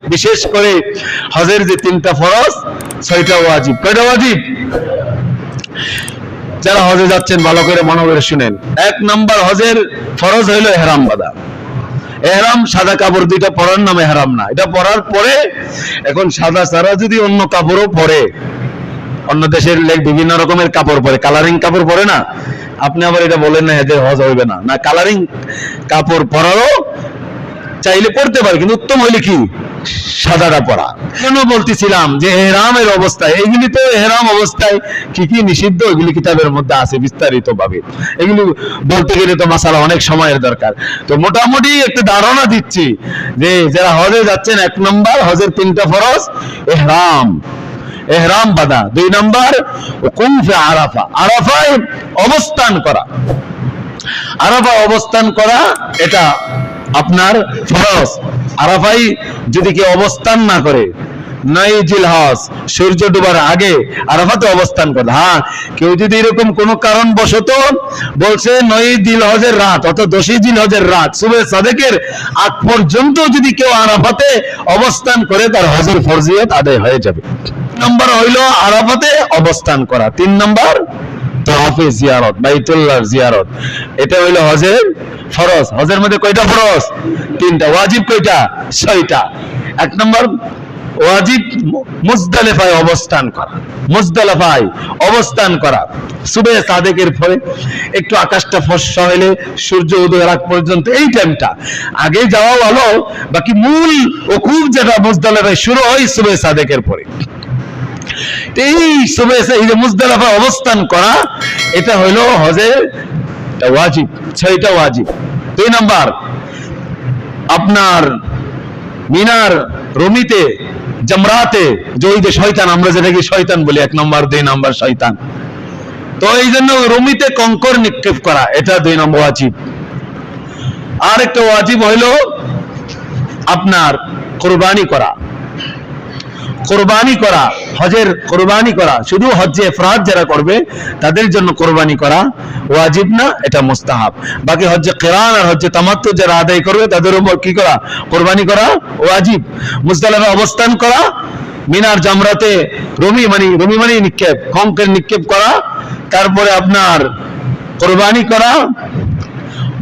বিশেষ করে হজের যে 3টা ফরজ 6টা ওয়াজিব। কয়টা ওয়াজিব? যারা হজে যাচ্ছেন ভালো করে মনে করে শুনেন। 1 নাম্বার হজের ফরজ হইল ইহরাম বাঁধা। ইহরাম সাদা কাপড় দুইটা পরার নাম ইহরাম না, এটা পরার পরে এখন সাদা ছাড়া যদি অন্য কাপড়ও পরে, অন্য দেশের লোক বিভিন্ন রকমের কাপড় পরে, কালারিং কাপড় পরে না, আপনি আবার এটা বলেন না এদের হজ হইবে না। না, কালারিং কাপড় পরারও চাইলে পড়তে পারে, কিন্তু উত্তম হইলে কি সাদাটা পরা। কেন বলতেছিলাম যে এহরামের অবস্থায়, এইগুলি তো এহরাম অবস্থায় কি কি নিষিদ্ধ এগুলি কিতাবের মধ্যে আছে বিস্তারিত ভাবে, এগুলি বলতে গেলে তো মাসালা অনেক সময়ের দরকার। তো মোটামুটি একটা ধারণা দিচ্ছি যে যারা হজে যাচ্ছেন, 1 নাম্বার হজের 3টা ফরজ এহরাম, এহরাম বাঁধা। 2 নাম্বার ওকুফে আরাফা, আরাফায় অবস্থান করা। আরাফায় অবস্থান করা এটা আপনার ফরজ। আরাফায় যদি কেউ অবস্থান না করে, 9 জিলহজ সূর্য ডোবার আগে আরাফাতে অবস্থান করে। হ্যাঁ, কেউ যদি এরকম কোন কারণ বশত বলছে 9 জিলহজের রাত অথবা 10 জিলহজের রাত সুবহে সাদেকের আগ পর্যন্ত যদি কেউ আরাফাতে অবস্থান করে, তার হজের ফরজিয়ত আদায় হয়ে যাবে। নাম্বার হইল আরাফাতে অবস্থান করা। 3 নাম্বার তাওয়াফে জিয়ারত, বাইতুল্লাহর জিয়ারত, এটা হইল হজের ফরজ। হজের মধ্যে কয়টা ফরজ? 3টা। ওয়াজিব কয়টা? 6টা। 1 নাম্বার ওয়াজিব মুজদালিফায় অবস্থান করা, মুজদালিফায় অবস্থান করা সুবহে সাদেকের পরে একটু আকাশটা ফর্সা হইলে সূর্য উদয়ের আগ পর্যন্ত, এই টাইমটা আগে যাওয়া ভালো। বাকি মূল ওকুফ যেটা মুজদালিফায় শুরু হয় সুবহে সাদেকের পরে, এই সুবহে এই যে মুজদালিফায় অবস্থান করা, এটা হইল হজের ওয়াজিব, 6টা ওয়াজিব। 2 নাম্বার আপনার মিনার রমিতে জামরাতে, যে ওই যে শয়তান, আমরা যেটাকে শয়তান বলি, 1 নাম্বার 2 নাম্বার শয়তান, তো এই জন্য রমিতে কঙ্কর নিক্ষেপ করা, এটা 2 নম্বর ওয়াজিব। আর একটা ওয়াজিব হইল আপনার কোরবানি করা, কোরবানি করা, হজের কোরবানি করা। শুধু হজ্জে ইফরাদ যারা করবে তাদের জন্য কোরবানি করা ওয়াজিব না, এটা মুস্তাহাব। বাকি হজ্জে কিরান আর হজ্জে তামাত্তু যারা আদায় করবে তাদের উপর কি করা? কোরবানি করা ওয়াজিব। মুজদালিফায় অবস্থান করা, মিনার জামরাতে রমি মানে নিক্ষেপ, কঙ্কের নিক্ষেপ করা, তারপরে আপনার কোরবানি করা,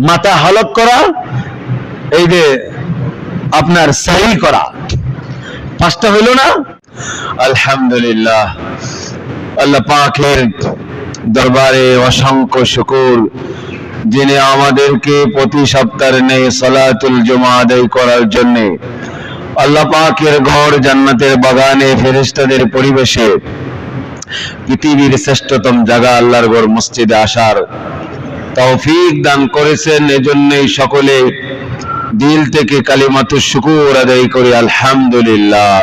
মাথা হলক করা, এই যে আপনার সাই করা। 5টা হইল না? আলহামদুলিল্লাহ, আল্লাহ পাকের দরবারে অসংখ্য শুকর, যিনি আমাদেরকে প্রতি সপ্তাহে নেই সালাতুল জুমা আদায় করার জন্য আল্লাহ পাকের ঘর জান্নাতের বাগানে ফেরেশতাদের পরিবেশে পৃথিবীর শ্রেষ্ঠতম জায়গা আল্লাহর ঘর মসজিদে আসার তৌফিক দান করেছেন। এজন্যই সকলে দিল থেকে কালিমাতুশ শুকর আদায় করি আলহামদুলিল্লাহ।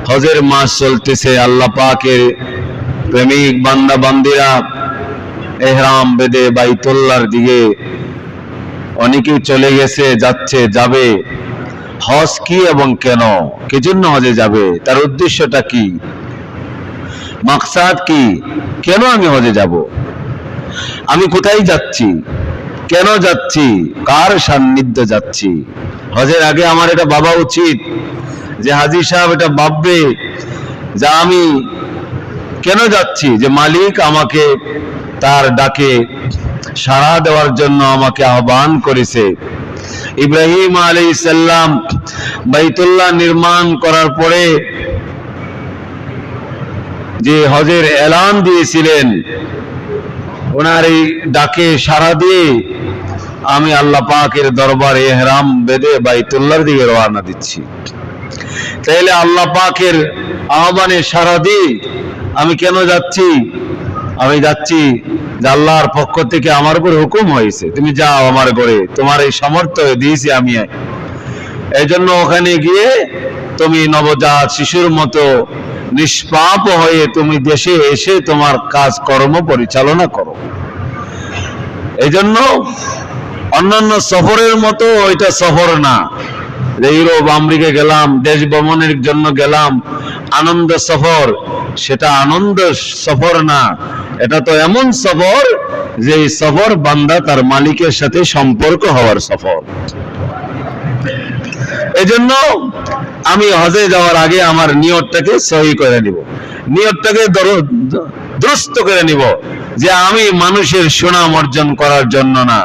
হজের মাস চলতেছে, আল্লাহ পাকের প্রেমিক বান্দা বান্দিরা ইহরাম বেঁধে বাইতুল্লাহর দিকে অনেকেই চলে গেছে, যাচ্ছে, যাবে। হজ কি এবং কেন, কি জন্য হজে যাবে, তার উদ্দেশ্যটা কি, মাকসাদ কি, কেন আমি হজে যাব, আমি কোথায় যাচ্ছি, কেন যাচ্ছি, কার সান্নিধ্যে যাচ্ছি। হজের আগে আমার এটা ভাবা উচিত যে হাজী সাহেব এটা ভাববে যে আমি কেন যাচ্ছি, যে মালিক আমাকে তার ডাকে সাড়া দেওয়ার জন্য আমাকে আহ্বান করেছে। ইব্রাহিম আলাইহিস সালাম বাইতুল্লাহ নির্মাণ করার পরে যে হজের এলান দিয়েছিলেন, ওনার এই ডাকে সাড়া দিয়ে আমি আল্লাহ পাকের দরবারে ইহরাম বেঁধে বাইতুল্লাহর দিকে রওনা দিচ্ছি। তাইলে আল্লাহ পাকের আহ্বানে সাড়া দিয়ে আমি কেন যাচ্ছি? আমি যাচ্ছি যে আল্লাহর পক্ষ থেকে আমার উপর হুকুম হয়েছে, তুমি যাও আমার ঘরে, তোমার এই সামর্থ্য দিয়েছি আমি। এই জন্য ওখানে গিয়ে তুমি নবজাত শিশুর মতো নিষ্পাপ হয়ে তুমি দেশে এসে তোমার কাজ কর্ম পরিচালনা করো। এই জন্য অন্যান্য সফরের মতো ওইটা সফর না, যে ইউরোপ আমেরিকা গেলাম, দেশ ভ্রমণের জন্য গেলাম, আনন্দ সফর, সেটা আনন্দ সফর না। এটা তো এমন সফর যে এই সফর বান্দা তার মালিকের সাথে সম্পর্ক হওয়ার সফর। এজন্য আমি হজে যাওয়ার আগে আমার নিয়তটাকে সহি করে নিব, নিয়তটাকে দুরুস্ত করে নিব যে আমি মানুষের সুনাম অর্জন করার জন্য না।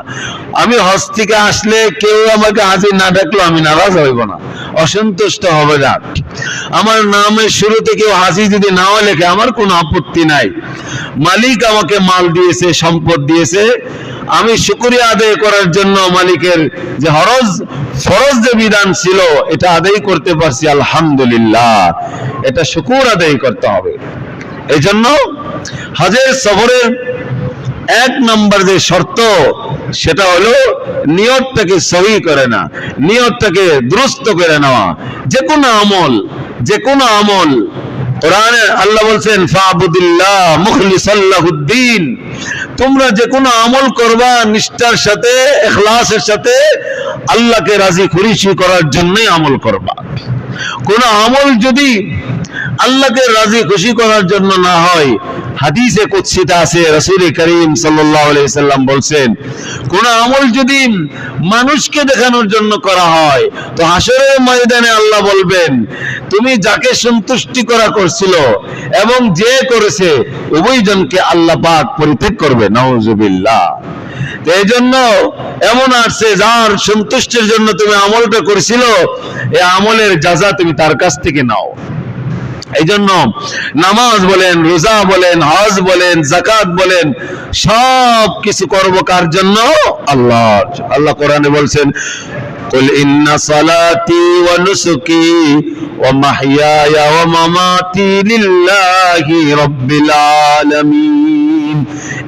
আমি হজ থেকে আসলে কেউ আমাকে হাজি না ডাকলো আমি নারাজ হইব না, অসন্তুষ্ট হবে না। আমার নামের শুরুতে কেউ হাজি যদি নাও লেখে আমার কোনো আপত্তি নাই। মালিক আমাকে মাল দিয়েছে, সম্পদ দিয়েছে, আমি শুকরিয়া আদায় করার জন্য মালিকের যে ফরজ যে বিধান ছিল এটা আদায় করতে পারছি, আলহামদুলিল্লাহ, এটা শুকর আদায় করতে হবে। এই জন্য হজের সফরের 1 নম্বর যে শর্ত সেটা হলো নিয়তটাকে সহি করে না, নিয়তটাকে দুরুস্ত করে নেওয়া। যে কোনো আমল কোরআনে আল্লাহ বলছেন ফাবুদিল্লাহ মুখলিসাল লাহুদ্দিন, তোমরা যে কোনো আমল করবা নিষ্ঠার সাথে, ইখলাসের সাথে, আল্লাহকে রাজি খুশি করার জন্যই আমল করবা। কোন আমল যদি আল্লাহকে রাজি খুশি করার জন্য না হয়, হাদিসে কুদসিতে আছে রাসূল করিম সাল্লাল্লাহু আলাইহি সাল্লাম বলছেন, কোন আমল যদি মানুষকে দেখানোর জন্য করা হয় তো হাসরের ময়দানে আল্লাহ বলবেন তুমি যাকে সন্তুষ্টি করা করছিল এবং যে করেছে উভয়জনকে আল্লাহ পাক পরিত্যাগ করবে, নাউজুবিল্লাহ। এই জন্য এমন আসছে যার সন্তুষ্টির জন্য তুমি আমলটা করেছিল, এই আমলের যাজা তুমি তার কাছ থেকে নাও। এই জন্য নামাজ বলেন, রোজা বলেন, হজ বলেন, যাকাত বলেন, সব কিছু করব কার জন্য? আল্লাহ। আল্লাহ কোরআনে বলছেন কুল ইন্না সালাতি ওয়া নুসুকি ওয়া মাহইয়ায়া ওয়া মামাতি লিল্লাহি রাব্বিল আলামিন।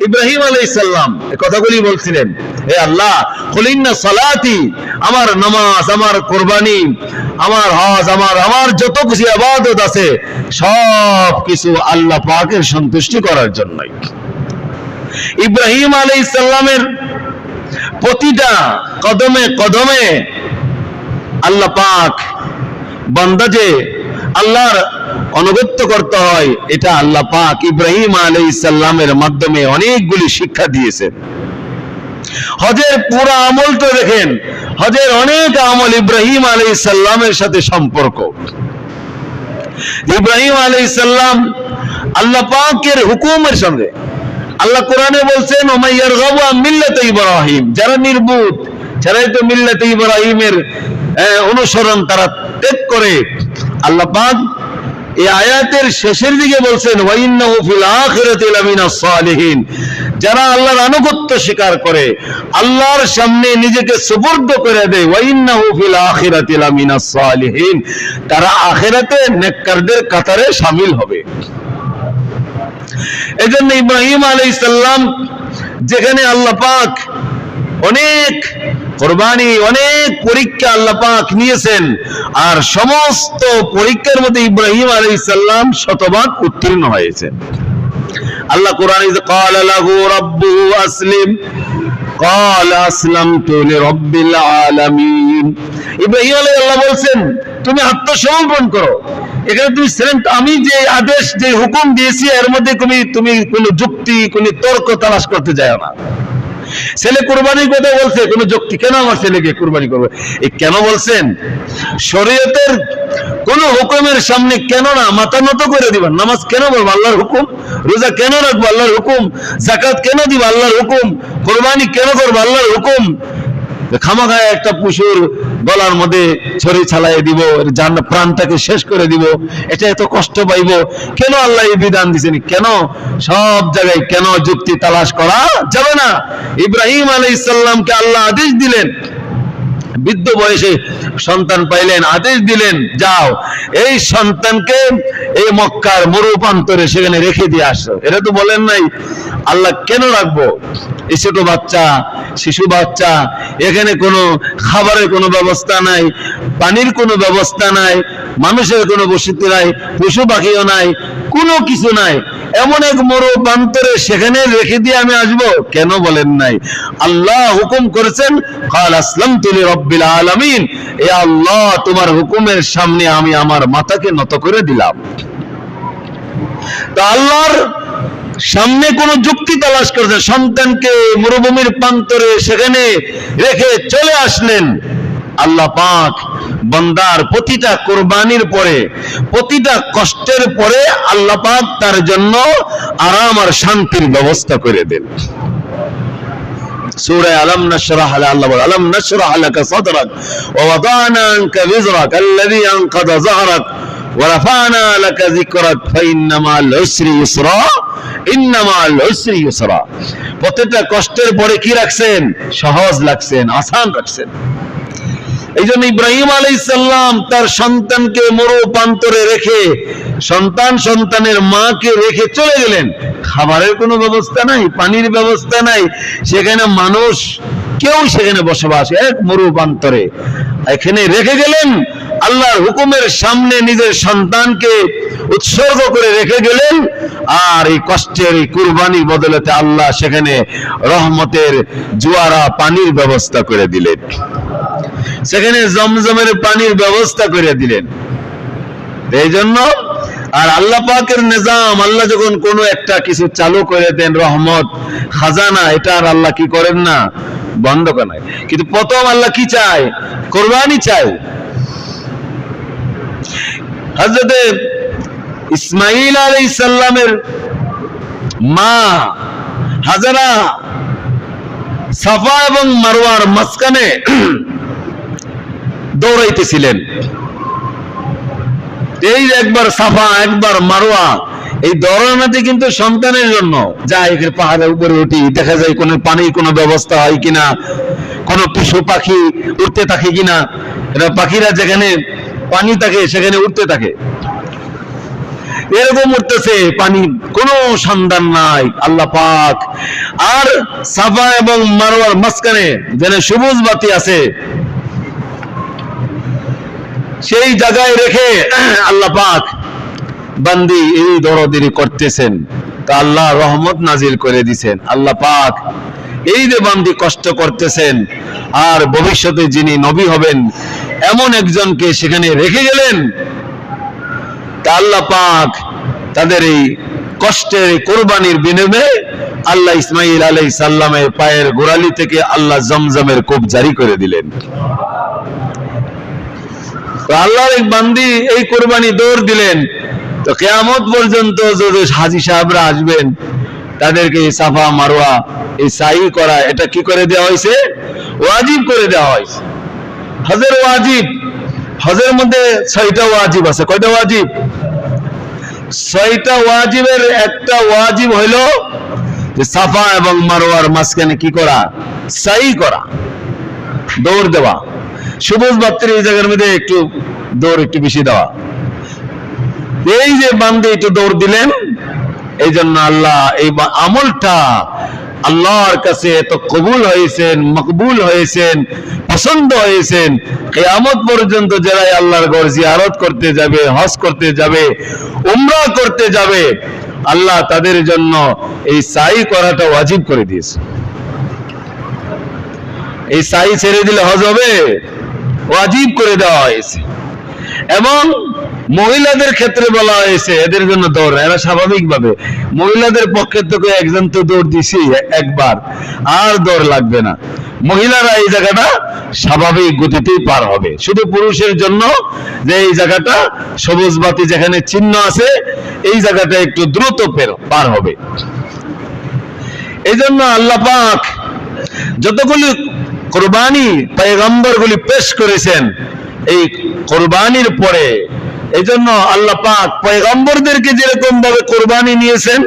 ইব্রাহিম আলাইহিস সালাম এই কথাগুলি বলছিলেন, হে আল্লাহ কুল ইন্না সালাতি, আমার নামাজ, আমার কুরবানি, আমার হজ, আমার যত কিছু ইবাদত আছে সব কিছু আল্লাহ পাকের সন্তুষ্টি করার জন্যই। ইব্রাহিম আলাইহিস সালামের প্রতিটা কদমে কদমে আল্লাহ পাক বান্দা যে আল্লাহর অনুগত্য করতে হয়, এটা আল্লাহ পাক ইব্রাহিম আলাইহিস সালামের মাধ্যমে অনেকগুলি শিক্ষা দিয়েছেন। হজের পুরো আমলটা দেখেন, হজের অনেক আমল ইব্রাহিম আলাইহিস সালামের সাথে সম্পর্ক। ইব্রাহিম আলাইহিস সালাম আল্লাহ পাকের হুকুমের সঙ্গে, আল্লাহ কোরআনে বলছেন ওমাইয়ারগাবু আন মিল্লাতে ইব্রাহিম, যারা নির্বুত, যারাই তো মিল্লাতে ইব্রাহিমের অনুসরণ তারা ত্যাগ করে, আল্লাহ পাক এই আয়াতের শেষের দিকে বলছেন ওয়া ইন্নাহু ফিল আখিরাতি লামিনাস সালিহিন, যারা আল্লাহর আনুগত্য স্বীকার করে, আল্লাহর সামনে নিজেকে সুপর্দ করে দেয়, ওয়া ইন্নাহু ফিল আখিরাতি লামিনাস সালিহিন, তারা আখিরাতে নেককারদের কাতারে শামিল হবে। এজন্য ইব্রাহিম আলাইহিস সালাম যেখানে আল্লাহ পাক অনেক কুরবানি, অনেক পরীক্ষা আল্লাহ পাক নিয়েছেন, আর সমস্ত পরীক্ষার মধ্যে ইব্রাহিম আলাইহিস সালাম শতভাগ উত্তীর্ণ হয়েছেন। আল্লাহ কোরআনে ক্বালা লাহু রাব্বুহু আসলিম ক্বালা আসলামতু লিরাব্বিল আলামিন, ইব্রাহিম আলাইহিস আল্লাহ বলছেন তুমি আত্মসমর্পণ করো। এখানে তুমি আমি যে আদেশ, যে হুকুম দিয়েছি এর মধ্যে তুমি কোনো যুক্তি, কোনো তর্ক তালাশ করতে যাও না। ছেলে কুরবানির কথা বলছে, কোনো যুক্তি, কেন আমার ছেলেকে কুরবানি করবে, এই কেন বলছেন? শরীয়তের কোন হুকুমের সামনে কেন না মাথা নত করে দিবেন? নামাজ কেন বলবো? আল্লাহর হুকুম। রোজা কেন রাখবো? আল্লাহর হুকুম। যাকাত কেন দিব? আল্লাহর হুকুম। কুরবানি কেন করবো? আল্লাহর হুকুম। খামাখায় একটা পশুর গলার মধ্যে ছড়ি ছালাই দিব, প্রাণটাকে শেষ করে দিব, এটা এত কষ্ট পাইব কেন? আল্লাহ এই বিধান দিয়েছেন কেন? সব জায়গায় কেন যুক্তি তালাশ করা যাবে না। ইব্রাহিম আলাইহিস সালামকে আল্লাহ আদেশ দিলেন, বৃদ্ধ বয়সে সন্তান পাইলেন, আদেশ দিলেন যাও এই সন্তানকে এই মক্কার মরুপ্রান্তরে সেখানে রেখে দিয়ে আসো। এটা তো বলেন নাই আল্লাহ কেন রাখবো? এই ছোট বাচ্চা, শিশু বাচ্চা, এখানে কোনো খাবারের কোনো ব্যবস্থা নাই, পানির কোনো ব্যবস্থা নাই, মানুষের কোনো বসতি নাই, পশু পাখিও নাই, কোনো কিছু নাই, এমন এক মরুপ্রান্তরে সেখানে রেখে দিয়ে আমি আসবো? কেন বলেন নাই? আল্লাহ হুকুম করেছেন ক্বাল আসলামতু লিরাব্বিল আলামিন, এ আল্লাহ তোমার হুকুমের সামনে আমি আমার মাথাকে নত করে দিলাম। তা আল্লাহর সামনে কোন যুক্তি তালাশ করছে, সন্তানকে মরুভূমির প্রান্তরে সেখানে রেখে চলে আসলেন। আল্লাহ পাক বান্দার প্রতিটা কুরবানির পরে, প্রতিটা কষ্টের পরে আল্লাহ পাক তার জন্য আরাম আর শান্তির ব্যবস্থা করে দেন। সূরা আলম নাশরাহ আল্লাহ বলে, আলম নাশরাহ লাকা সাদরাক ওয়া ওয়াদানা আনকা বিজরাক আল্লাযী আনকাযা যাহরাক ওয়া রাফা'না লাকা যিকরাক ফাইন্না মা'আল উসরি ইউসরা ইন্না মা'আল উসরি ইউসরা। প্রতিটা কষ্টের পরে কি রাখছেন? সহজ রাখছেন, আসান রাখছেন। এই জন্য ইব্রাহিম আলাইহিস সালাম তার সন্তানকে মরু প্রান্তরে রেখে, সন্তানের মাকে রেখে চলে গেলেন। খাবারের কোনো ব্যবস্থা নাই, পানির ব্যবস্থা নাই, সেখানে মানুষ কেউ সেখানে বসবাস, এক মরু প্রান্তরে এখানে রেখে গেলেন। আল্লাহর হুকুমের সামনে নিজের সন্তানকে উৎসর্গ করে রেখে গেলেন। আর এই কষ্টের এই কুরবানির বদলেতে আল্লাহ সেখানে রহমতের জোয়ারা পানির ব্যবস্থা করে দিলেন, সেখানে জমজমের পানির ব্যবস্থা করে দিলেন। এই জন্য আর আল্লাহ পাকের নিজাম, আল্লাহ যখন কোনো একটা কিছু চালু করে দেন, রহমত খাজানা, এটা আর আল্লাহ কি করেন না, বন্ধ করেন না। কিন্তু প্রথম আল্লাহ কি চায়? কুরবানি চায়। হযরত ইসমাঈল আলাইহিস সালামের মা হাজারা সাফা এবং মারওয়ার মাঝখানে দৌড়াইতেছিলেন। এই একবার সাফা একবার মারওয়া, এই দৌড়ানোতে কিন্তু সন্তানের জন্য। যাই পাহাড়ের উপরে উঠি, দেখা যায় কোনো পানির কোনো ব্যবস্থা হয় কিনা, কোন পশু পাখি উঠতে থাকে কিনা। এটা পাখিরা যেখানে পানি থাকে সেখানে উঠতে থাকে, এরকম উঠতেছে, পানি কোনো সন্ধান নাই। আল্লাহ পাক আর সাফা এবং মারওয়ার মাঝখানে যেন সবুজ বাতি আছে, সেই জায়গায় রেখে আল্লাহ পাক বান্দি এই দৌড়াদৌড়ি করতেছেন। তা আল্লাহ রহমত নাজিল করে দিছেন। আল্লাহ পাক এই যে বান্দি কষ্ট করতেছেন, আর ভবিষ্যতে যিনি নবী হবেন এমন একজনকে সেখানে রেখে গেলেন। তা আল্লাহ পাক তাদের এই কষ্টের কোরবানির বিনিময়ে আল্লাহ ইসমাঈল আলাইহিস সালামের পায়ের গোড়ালি থেকে আল্লাহ জমজমের কূপ জারি করে দিলেন। আল্লাহর এক বান্দি এই কোরবানি দৌড় দিলেন। তো কিয়ামত পর্যন্ত যদি হাজী সাহেবরা আসবেন, তাদেরকে সাফা মারওয়া এই সাই করা, এটা কি করে দেওয়া হয়েছে? ওয়াজিব করে দেওয়া হয়েছে। হজের ওয়াজিব, হজের মধ্যে 6টা ওয়াজিব আছে। কয়টা ওয়াজিব? 6টা ওয়াজিবের একটা ওয়াজিব হইল যে সাফা এবং মারওয়ার মাঝখানে কি করা? সাই করা, দৌড় দেওয়া। সবুজ বাতির এই জায়গার মধ্যে একটু দৌড় একটু বেশি দেওয়া। এই যে বান্দে একটু দৌড় দিলেন, এই জন্য আল্লাহ এই আমলটা আল্লাহর কাছে এত কবুল হয়েছেন, মকবুল হয়েছেন, পছন্দ হয়েছেন। কিয়ামত পর্যন্ত যারা আল্লাহর ঘর জিয়ারত করতে যাবে, হজ করতে যাবে, উমরা করতে যাবে, আল্লাহ তাদের জন্য এই সাই করাটা ওয়াজিব করে দিয়েছে। এই সাই ছেড়ে দিলে হজ হবে? ওয়াজিব করে দেওয়া হয়েছে। এবং মহিলাদের ক্ষেত্রে বলা হয়েছে এদের জন্য দৌড়, এরা স্বাভাবিকভাবে, মহিলাদের পক্ষে তো একজন তো দৌড় দিছি একবার, আর দৌড় লাগবে না। মহিলারা এই জায়গাটা স্বাভাবিক গতিতেই পার হবে। শুধু পুরুষের জন্য যে এই জায়গাটা সবুজ বাতি যেখানে চিহ্ন আছে, এই জায়গাটা একটু দ্রুত পার হবে। এই জন্য আল্লাহ পাক যতগুলি কুরবানি পয়গম্বরগুলি পেশ করেছেন এই কুরবানির পরে, এই জন্য আল্লাহ পাক পয়গম্বরদেরকে যেরকম ভাবে কুরবানি নিয়েছেন,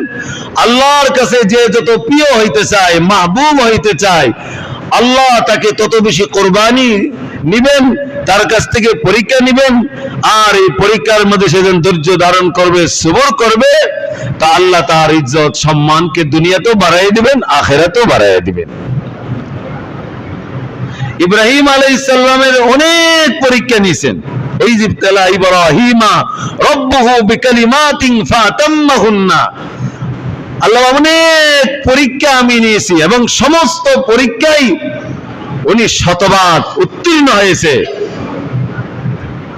আল্লাহর কাছে যে যত প্রিয় হইতে চায়, মাহবুব হইতে চায়, আল্লাহ তাকে তত বেশি কুরবানি নিবেন, তার কাছ থেকে পরীক্ষা নিবেন। আর এই পরীক্ষার মধ্যে সেদিন ধৈর্য ধারণ করবে, সবর করবে, তা আল্লাহ তার ইজ্জত সম্মানকে দুনিয়াতেও বাড়াই দিবেন, আখিরাতেও বাড়াই দিবেন। ইব্রাহিম আলাইহিস সালামের অনেক পরীক্ষা নিয়েছেন। এই যে ইবতালা ইব্রাহিমা রাব্বুহু বিকালিমাতিন ফাতাম্মাহুন্না, আল্লাহ অনেক পরীক্ষা আমি নিয়েছি এবং সমস্ত পরীক্ষায় উনি শতভাগ উত্তীর্ণ হয়েছে।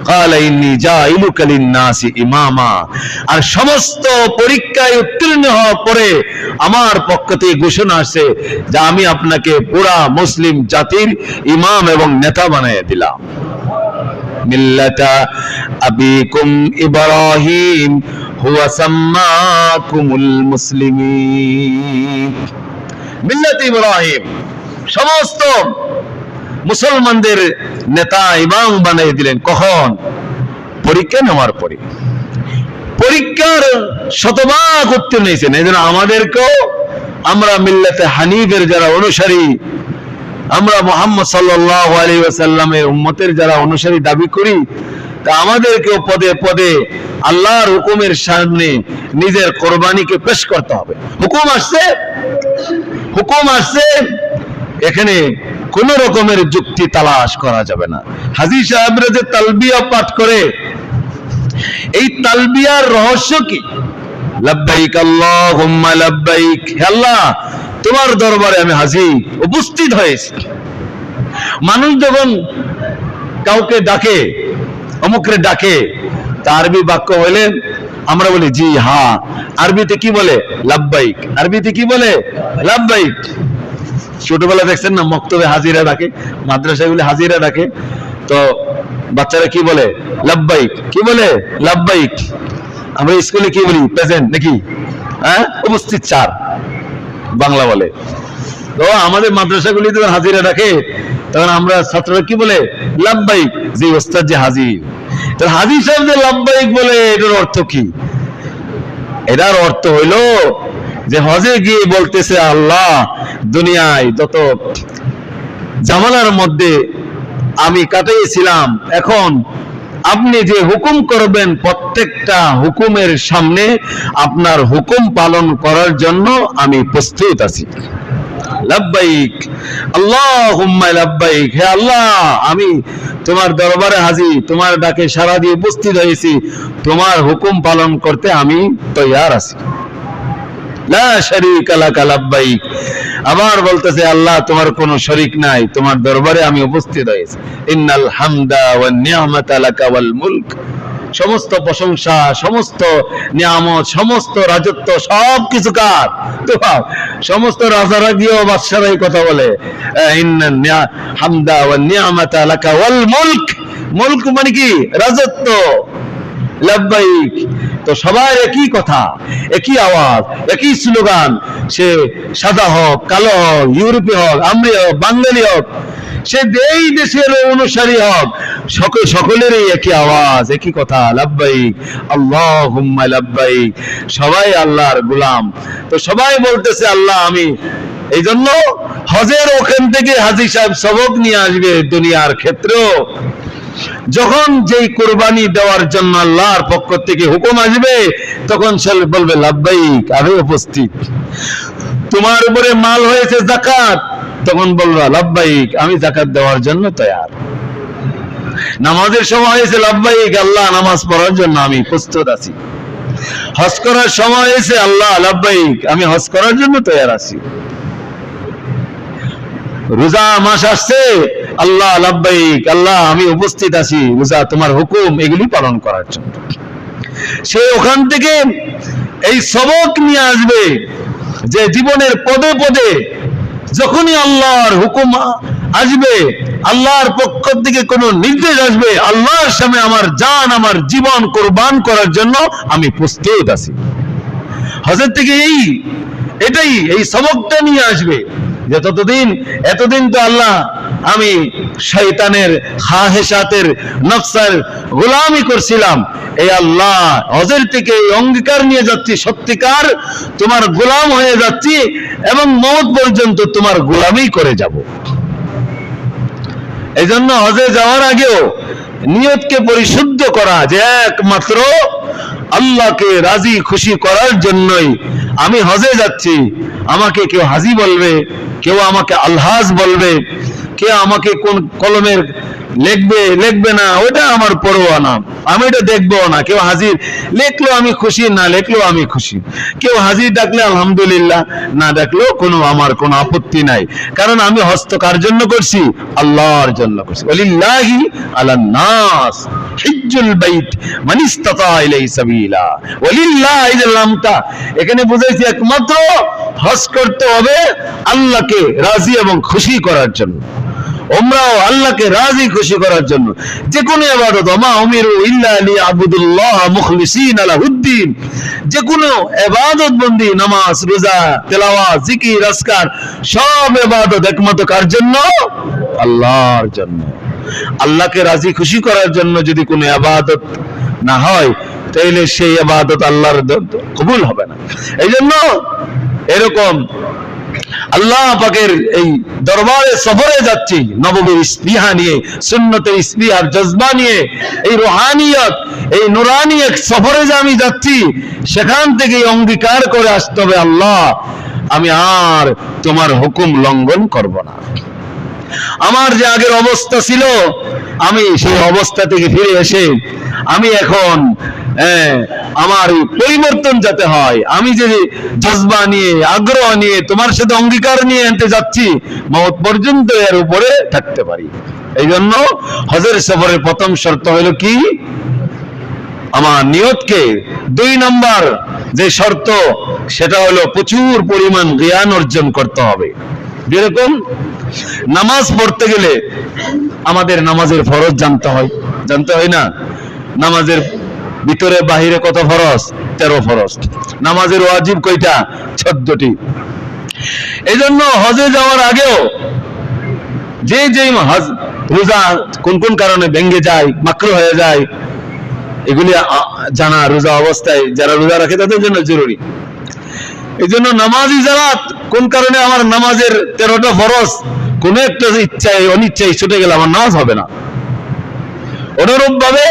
ক্বালা ইন্নী জাইলুকা লিন-নাসি ইমামা, আর সমস্ত পরীক্ষায় উত্তীর্ণ হওয়ার পরে আমার পক্ষ থেকে ঘোষণা আসে যে আমি আপনাকে পুরা মুসলিম জাতির ইমাম এবং নেতা বানিয়ে দিলাম। মিল্লাতা আবিকুম ইব্রাহিম হুয়া সাম্মাকুমুল মুসলিমিন। মিল্লাত ইব্রাহিম সমস্ত মুসলমানদের নেতা ইমাম বানিয়ে দিলেন। কখন? পরীক্ষা নেওয়ার পরে। পরীক্ষার শতভাগ উত্তীর্ণ হয়েছেন। এই জন্য আমাদেরকেও, আমরা মিল্লাতে হানিফের যারা অনুসারী, আমরা মুহাম্মদ সাল্লাল্লাহু আলাইহি ওয়াসাল্লামের উম্মতের যারা অনুসারী দাবি করি, তা আমাদেরকেও পদে পদে আল্লাহর হুকুমের সামনে নিজের কোরবানিকে পেশ করতে হবে। হুকুম আসছে, এখানে কোন রকমের যুক্তি তালাশ করা যাবে না। হাজী সাহেবরা যে তালবিয়া পাঠ করে, এই তালবিয়ার রহস্য কি? লাব্বাইক আল্লাহুম্মা লাব্বাইক, হে আল্লাহ তোমার দরবারে আমি হাজির, উপস্থিত হয়েছি। মানুষ যখন কাউকে ডাকে, অমুকরে ডাকে, তা আরবি বাক্য হইলে আমরা বলি জি হ্যাঁ, আরবিতে কি বলে? লাব্বাইক। আরবিতে কি বলে? লাব্বাইক। ছোটবেলা দেখছেন না, মক্তবে হাজিরা ডাকে, মাদ্রাসাগুলি হাজিরা ডাকে, তো বাচ্চারা কি বলে? লাব্বাইক। কি বলে? লাব্বাইক। আমরা স্কুলে কি বলি? প্রেজেন্ট নাকি? হ্যাঁ, উপস্থিত স্যার বাংলা বলে। তো আমাদের মাদ্রাসাগুলি যখন হাজিরা ডাকে, তখন আমরা ছাত্ররা কি বলে? লাব্বাইক। যে ওস্তাদ যে হাজির, তো হাজির সাহেব যে লাব্বাইক বলে, এটার অর্থ কি? এটার অর্থ হইলো যে হজে গিয়ে বলতেছে, আল্লাহ দুনিয়ায় যত জামালার মধ্যে আমি কাটাইছিলাম, এখন আপনি যে হুকুম করবেন, প্রত্যেকটা হুকুমের সামনে আপনার হুকুম পালন করার জন্য আমি প্রস্তুত আছি। লাব্বাইক আল্লাহুম্মা লাব্বাইক, হে আল্লাহ আমি তোমার দরবারে হাজির, তোমার ডাকে সাড়া দিয়ে উপস্থিত হয়েছি, তোমার হুকুম পালন করতে আমি তৈয়ার আছি। লা শারীকা লাকা লাব্বাইক। আবার বলতেছে, আল্লাহ তোমার কোনো শরীক নাই, তোমার দরবারে আমি উপস্থিত হয়েছি। ইন্নাল হামদা ওয়ান নি'মাতা লাকা ওয়াল মুলক, সমস্ত প্রশংসা, সমস্ত নিয়ামত, সমস্ত রাজত্ব সব কিছু কার? তোমার। সমস্ত রাজারা গিয়েও বাদশারাই কথা বলে, ইন্নাল হামদা ওয়ান নি'মাতা লাকা ওয়াল মুলক। মুলক মানে কি? রাজত্ব। লাব্বাইক। তো সবাই একই কথা, একই আওয়াজ, একই স্লোগান। সে সাদা হোক, কালো হোক, ইউরোপীয় হোক, আমরি হোক, বাঙালি হোক, সে এই দেশের অনুসারী হোক, সকলেরই একই আওয়াজ, একই কথা, লাব্বাইক আল্লাহুম্মা লাব্বাইক। সবাই আল্লাহর গোলাম। তো সবাই বলতেছে আল্লাহ আমি। এই জন্য হজের ওখান থেকে হাজী সাহেব সবক নিয়ে আসবে দুনিয়ার ক্ষেত্রেও। যখন যেই কুরবানি দেওয়ার জন্য আল্লাহর পক্ষ থেকে হুকুম আসবে, তখন সে বলবে লাব্বাইক, আমি উপস্থিত। তোমার উপরে মাল হয়েছে যাকাত, তখন বলবা লাব্বাইক, আমি যাকাত দেওয়ার জন্য তৈয়ার। নামাজের সময় হয়েছে, লাব্বাইক আল্লাহ নামাজ পড়ার জন্য আমি প্রস্তুত আছি। হজ করার সময় হয়েছে, আল্লাহ লাব্বাইক, আমি হজ করার জন্য তৈয়ার আছি। রোজা মাস আসছে, আল্লাহ লাব্বাইক, আল্লাহ আমি উপস্থিত আছি রোজা তোমার হুকুম এগুলি পালন করার জন্য। সে ওখান থেকে এই সবক নিয়ে আসবে যে জীবনের পদে পদে যখনই আল্লাহর হুকুম আসবে, আল্লাহর পক্ষ থেকে কোনো নির্দেশ আসবে, আল্লাহর সামনে আমার জান, আমার জীবন কোরবান করার জন্য আমি প্রস্তুত আছি। হজের থেকে এটাই এই সবকটা নিয়ে আসবে যে এতদিন তো আল্লাহ আমি শয়তানের খাহেসাতের নফসের গোলামি করছিলাম, এই আল্লাহ হজের থেকে এই অঙ্গীকার নিয়ে যাচ্ছি, সত্যিকার তোমার গোলাম হয়ে যাচ্ছি এবং মওত পর্যন্ত তোমার গোলামি করে যাব। এই জন্য হজে যাওয়ার আগেও নিয়তকে পরিশুদ্ধ করা, যে একমাত্র আল্লাহকে রাজি খুশি করার জন্যই আমি হজে যাচ্ছি। আমাকে কেউ হাজি বলবে, কেউ আমাকে আলহাজ বলবে, কেউ আমাকে কোন কলমের লিখবে না, ওটা আমার পরোয়া না, আমি এটা দেখবো না। কেউ হাজির লেখলো আমি খুশি, না লেখলেও আমি খুশি। কেউ হাজির ডাকলে আলহামদুলিল্লাহ, না ডাকলেও আমার কোনো আপত্তি নাই। কারণ আমি হজ তো কার জন্য করছি? আল্লাহর জন্য করছি। ওয়ালিল্লাহি আলান নাস হিজ্জুল বাইত মান ইসতাতা ইলাইহি সাবিলা। ওয়ালিল্লাহ, এই যে লামটা এখানে বুঝাইছি একমাত্র হজ করতে হবে আল্লাহকে রাজি এবং খুশি করার জন্য। উমরাও আল্লাহকে রাজি খুশি করার জন্য। যে কোনো ইবাদত, ওমা উমিরু ইল্লা লিয়াবুদুল্লাহ মুখলিসিনা লাহুদ্দিন, যে কোনো ইবাদত বন্দি, নামাজ, রোজা, তেলাওয়াত, জিকির, আজকার, সব ইবাদত একমাত্র কার জন্য? আল্লাহর জন্য। আল্লাহকে রাজি খুশি করার জন্য যদি কোনো ইবাদত না হয়, তাহলে সেই ইবাদত আল্লাহর কবুল হবে না। এই জন্য এরকম আল্লাহ পাকের এই দরবারে সফরে যাচ্ছি নববীর স্পৃহা নিয়ে, সুন্নতের স্পৃহার জজবা নিয়ে, এই রুহানিয়ত, এই নুরানিয়ত সফরে যে আমি যাচ্ছি, সেখান থেকে অঙ্গীকার করে আসতে হবে, আল্লাহ আমি আর তোমার হুকুম লঙ্ঘন করব না। আমার যে আগের অবস্থা ছিল, আমি সেই অবস্থা থেকে ফিরে এসে আমি এখন আমার পরিবর্তন যাতে হয়, আমি যে জজবা নিয়ে, আগ্রহ নিয়ে, তোমার সাথে অঙ্গীকার নিয়ে আনতে যাচ্ছি, মওত পর্যন্ত এর উপরে থাকতে পারি। এই জন্য হজের সফরের প্রথম শর্ত হলো কি? আমার নিয়তকে 2 নম্বর যে শর্ত, সেটা হলো প্রচুর পরিমাণ জ্ঞান অর্জন করতে হবে। যেরকম নামাজ পড়তে গেলে আমাদের নামাজের ফরজ জানতে হয় না? নামাজের ভিতরে বাহিরে কত ফরজ? 13 ফরজ। নামাজের ওয়াজিব কয়টা? 14টি। এই জন্য হজে যাওয়ার আগেও যে রোজা কোন কোন কারণে ভেঙে যায়, মাকরুহ হয়ে যায়, এগুলি জানা রোজা অবস্থায় যারা রোজা রাখে তাদের জন্য জরুরি। এই জন্য নামাজি যারা, কোন কারণে আমার নামাজের 13টা ফরজ কোন একটা ইচ্ছায় অনিচ্ছায় ছুটে গেলে আমার নামাজ হবে না। অনুরূপ ভাবে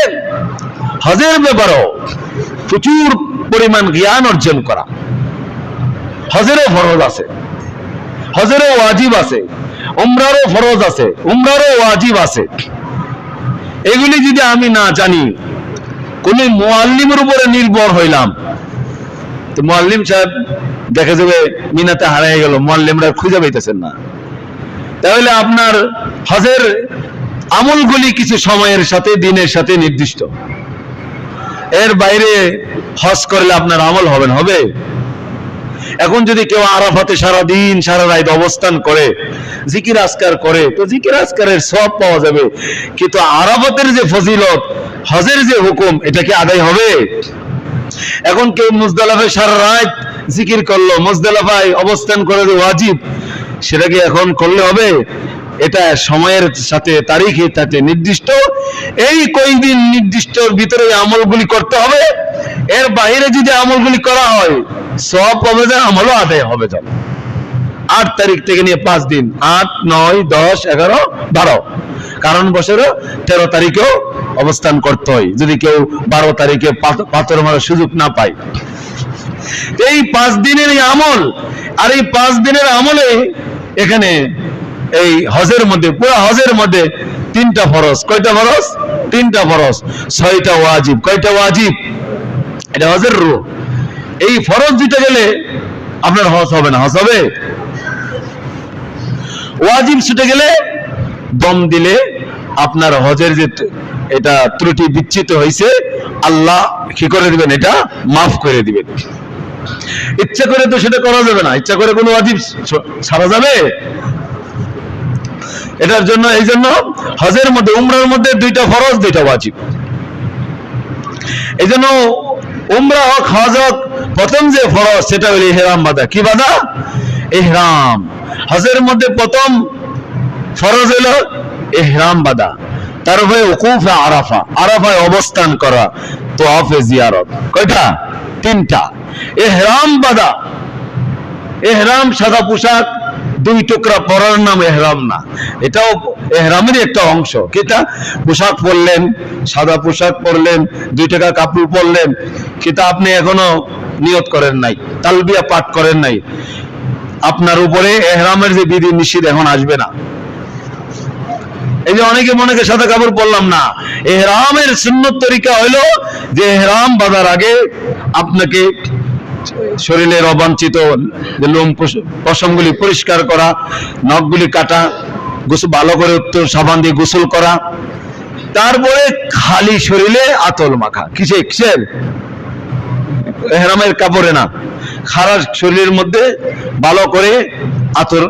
হজের ব্যাপারেও প্রচুর পরিমাণ জ্ঞান অর্জন করা। হজেরও ফরজ আছে, হজেরও ওয়াজিব আছে, উমরারও ফরজ আছে, উমরারও ওয়াজিব আছে। এগুলি যদি আমি না জানি, কোন মুআল্লিমের উপরে নির্ভর হইলাম, তো মুআল্লিম সাহেব দেখা যাবে মিনাতে হারিয়ে গেল, মুআল্লিমরা খুঁজে পাইতেছেন না। তাহলে আপনার হজের আমলগুলি কিছু সময়ের সাথে, দিনের সাথে নির্দিষ্ট। এর বাইরে হজ করলে আপনার আমল হবে? এখন যদি কেউ আরাফাতে সারা দিন সারা রাত অবস্থান করে, জিকির আজকার করে, তো জিকির আজকারের সওয়াব পাওয়া যাবে, কিন্তু আরাফাতের যে ফজিলত, হজের যে হুকুম, এটা কি আদায় হবে? এখন কেউ মুজদালিফায় সারা রাত জিকির করলো, মুজদালিফায় অবস্থান করে যে ওয়াজিব, সেটা কি এখন করলে হবে? এটা সময়ের সাথে, তারিখের সাথে নির্দিষ্ট। এই কয়েকদিন নির্দিষ্টর ভিতরে আমলগুলি করতে হবে। এর বাইরে যদি আমলগুলি করা হয়, সওয়াব পাবে না, আমলও আদায় হবে। 8 তারিখ থেকে নিয়ে 5 দিন, 8, 9, 10, 11, 12, কারণ বছরও 13 তারিখেও অবস্থান করতে হয়, যদি কেউ 12 তারিখে পাথর মারার সুযোগ না পায়। এই 5 দিনের আমল, আর এই 5 দিনের আমলে এখানে এই হজের মধ্যে, পুরো হজের মধ্যে 3টা ফরজ। কয়টা ফরজ? 3টা ফরজ, 6টা ওয়াজিব। কয়টা ওয়াজিব? এটা হজের রূহ। এই ফরজ দিতে গেলে আপনার হজ হবে না। হজ হবে? ওয়াজিব ছুটে গেলে, দম দিলে আপনার হজের যে এটা ত্রুটি বিচ্ছিত হয়েছে, আল্লাহ কি করে দিবেন? এটা মাফ করে দিবেন। ইচ্ছা করে তো সেটা করা যাবে না। ইচ্ছা করে কোনো ওয়াজিব ছাড়া যাবে? এটার জন্য, এই জন্য হজের মধ্যে, উমরার মধ্যে 2টা ফরজ, 2টা ওয়াজিব। এই জন্য উমরা হোক, হজ হোক, প্রথম যে ফরজ সেটা হলো ইহরাম বাঁধা। কি বাঁধা? ইহরাম। হজের মধ্যে প্রথম ফরজ হলো ইহরাম বাঁধা, তারপরে উকুফে আরাফা, আরাফায় অবস্থান করা, তাওয়াফে জিয়ারত। কয়টা? 3টা। ইহরাম বাঁধা, ইহরাম সাদা পোশাক 2 টুকরা পরার নাম ইহরাম না, এটাও ইহরামেরই একটা অংশ। কিটা? পোশাক পরলেন, সাদা পোশাক পরলেন, 2 টাকা কাপড় পরলেন, কিন্তু আপনি এখনো নিয়ত করেন নাই, তালবিয়া পাঠ করেন নাই, আপনার উপরে ইহরামের যে বিধি নিষেধ এখন আসবে না। এই যে অনেকে মনে করে সাদা কাপড় পরলাম না, ইহরামের সুন্নত তরিকা হলো যে ইহরাম বাঁধার আগে আপনাকে শরীরের অবাঞ্ছিত লোম পশমগুলি পরিষ্কার করা, নখগুলি কাটা, গোসল ভালো করে উত্তর সাবান দিয়ে গোসল করা, তারপরে খালি শরীরে আতর মাখা। কিসের? ইহরামের কাপড়ে না, সারা শরীরের মধ্যে ভালো করে আতর